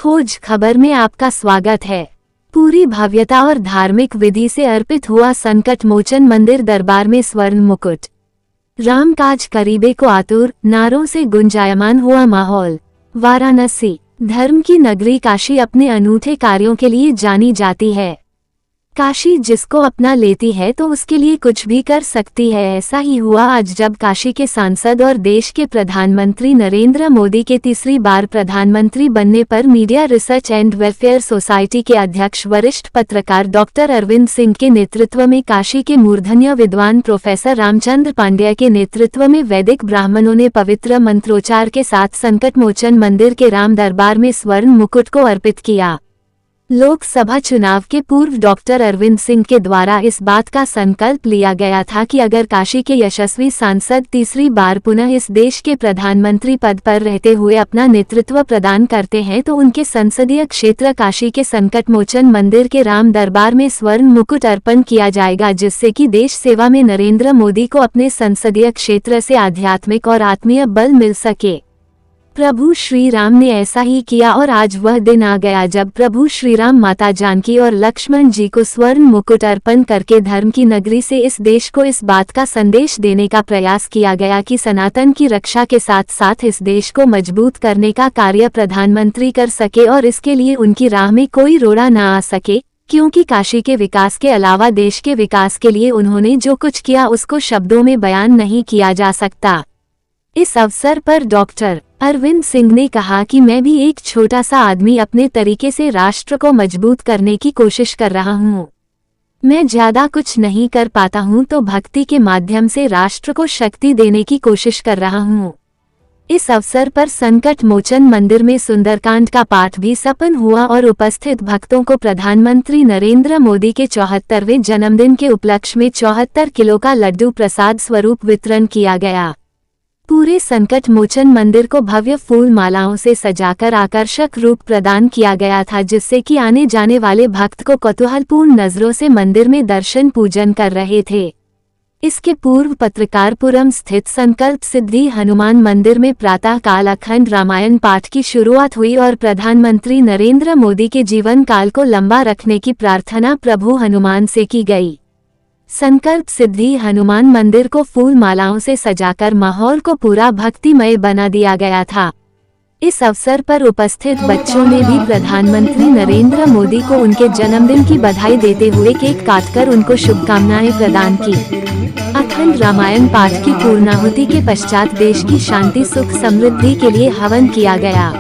खोज खबर में आपका स्वागत है। पूरी भव्यता और धार्मिक विधि से अर्पित हुआ संकट मोचन मंदिर दरबार में स्वर्ण मुकुट। रामकाज करीबे को आतुर नारों से गुंजायमान हुआ माहौल। वाराणसी धर्म की नगरी काशी अपने अनूठे कार्यों के लिए जानी जाती है। काशी जिसको अपना लेती है तो उसके लिए कुछ भी कर सकती है। ऐसा ही हुआ आज जब काशी के सांसद और देश के प्रधानमंत्री नरेंद्र मोदी के तीसरी बार प्रधानमंत्री बनने पर media research and welfare society के अध्यक्ष वरिष्ठ पत्रकार डॉक्टर अरविंद सिंह के नेतृत्व में काशी के मूर्धन्य विद्वान प्रोफेसर रामचंद्र पांड्या के नेतृत्व में वैदिक ब्राह्मणों ने पवित्र मंत्रोच्चार के साथ संकट मोचन मंदिर के राम दरबार में स्वर्ण मुकुट को अर्पित किया। लोकसभा चुनाव के पूर्व डॉक्टर अरविंद सिंह के द्वारा इस बात का संकल्प लिया गया था कि अगर काशी के यशस्वी सांसद तीसरी बार पुनः इस देश के प्रधानमंत्री पद पर रहते हुए अपना नेतृत्व प्रदान करते हैं तो उनके संसदीय क्षेत्र काशी के संकट मोचन मंदिर के राम दरबार में स्वर्ण मुकुट अर्पण किया जाएगा, जिससे कि देश सेवा में नरेंद्र मोदी को अपने संसदीय क्षेत्र से आध्यात्मिक और आत्मीय बल मिल सके। प्रभु श्री राम ने ऐसा ही किया और आज वह दिन आ गया जब प्रभु श्री राम माता जानकी और लक्ष्मण जी को स्वर्ण मुकुट अर्पण करके धर्म की नगरी से इस देश को इस बात का संदेश देने का प्रयास किया गया कि सनातन की रक्षा के साथ साथ इस देश को मजबूत करने का कार्य प्रधानमंत्री कर सके और इसके लिए उनकी राह में कोई रोड़ा न आ सके, क्योंकि काशी के विकास के अलावा देश के विकास के लिए उन्होंने जो कुछ किया उसको शब्दों में बयान नहीं किया जा सकता। इस अवसर पर डॉक्टर अरविंद सिंह ने कहा कि मैं भी एक छोटा सा आदमी अपने तरीके से राष्ट्र को मजबूत करने की कोशिश कर रहा हूँ। मैं ज्यादा कुछ नहीं कर पाता हूँ तो भक्ति के माध्यम से राष्ट्र को शक्ति देने की कोशिश कर रहा हूँ। इस अवसर पर संकट मोचन मंदिर में सुंदरकांड का पाठ भी संपन्न हुआ और उपस्थित भक्तों को प्रधानमंत्री नरेंद्र मोदी के 74वें जन्मदिन के उपलक्ष्य में 74 किलो का लड्डू प्रसाद स्वरूप वितरण किया गया। पूरे संकट मोचन मंदिर को भव्य फूल मालाओं से सजाकर आकर्षक रूप प्रदान किया गया था, जिससे कि आने जाने वाले भक्त को कौतूहलपूर्ण नजरों से मंदिर में दर्शन पूजन कर रहे थे। इसके पूर्व पत्रकारपुरम स्थित संकल्प सिद्धि हनुमान मंदिर में प्रातः काल अखंड रामायण पाठ की शुरुआत हुई और प्रधानमंत्री नरेंद्र मोदी के जीवन काल को लंबा रखने की प्रार्थना प्रभु हनुमान से की गई। संकल्प सिद्धि हनुमान मंदिर को फूल मालाओं से सजाकर माहौल को पूरा भक्तिमय बना दिया गया था। इस अवसर पर उपस्थित बच्चों ने भी प्रधानमंत्री नरेंद्र मोदी को उनके जन्मदिन की बधाई देते हुए केक काटकर उनको शुभकामनाएं प्रदान की। अखंड रामायण पाठ की पूर्णाहुति के पश्चात देश की शांति सुख समृद्धि के लिए हवन किया गया।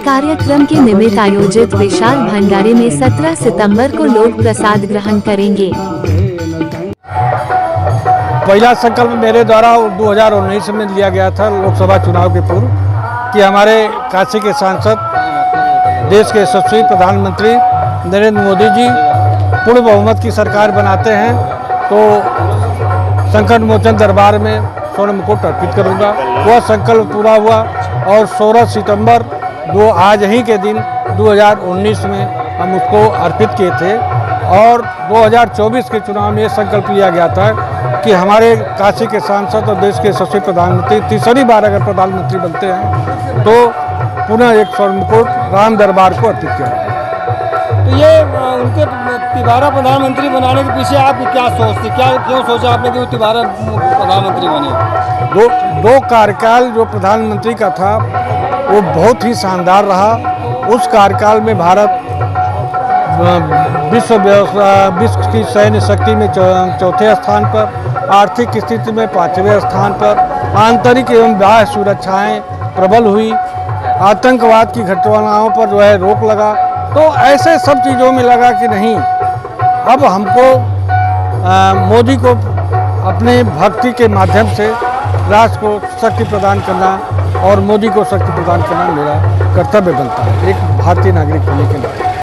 कार्यक्रम के निमित्त आयोजित विशाल भंडारे में 17 सितंबर को लोग प्रसाद ग्रहण करेंगे। पहला संकल्प मेरे द्वारा 2019 में लिया गया था लोकसभा चुनाव के पूर्व कि हमारे काशी के सांसद देश के यशस्वी प्रधानमंत्री नरेंद्र मोदी जी पूर्ण बहुमत की सरकार बनाते हैं तो संकट मोचन दरबार में स्वर्ण मुकुट अर्पित करूंगा। वह संकल्प पूरा हुआ और 16 सितंबर आज ही के दिन 2019 में हम उसको अर्पित किए थे और 2024 के चुनाव में यह संकल्प लिया गया था कि हमारे काशी के सांसद और देश के यशस्वी प्रधानमंत्री तीसरी बार अगर प्रधानमंत्री बनते हैं तो पुनः एक स्वर्ण मुकुट राम दरबार को अर्पित किया। तो ये उनके तिबारा प्रधानमंत्री बनाने के पीछे आप क्या सोचते, क्यों सोचा आपने कि वो तिबारा प्रधानमंत्री बने? दो कार्यकाल जो प्रधानमंत्री का था वो बहुत ही शानदार रहा। उस कार्यकाल में भारत विश्व की सैन्य शक्ति में चौथे स्थान पर, आर्थिक स्थिति में 5वें स्थान पर, आंतरिक एवं बाह्य सुरक्षाएं प्रबल हुई, आतंकवाद की घटनाओं पर जो है रोक लगा। तो ऐसे सब चीज़ों में लगा कि नहीं, अब हमको मोदी को अपने भक्ति के माध्यम से राष्ट्र को शक्ति प्रदान करना और मोदी को शक्ति प्रदान करना मेरा कर्तव्य बनता है एक भारतीय नागरिक होने के नाते।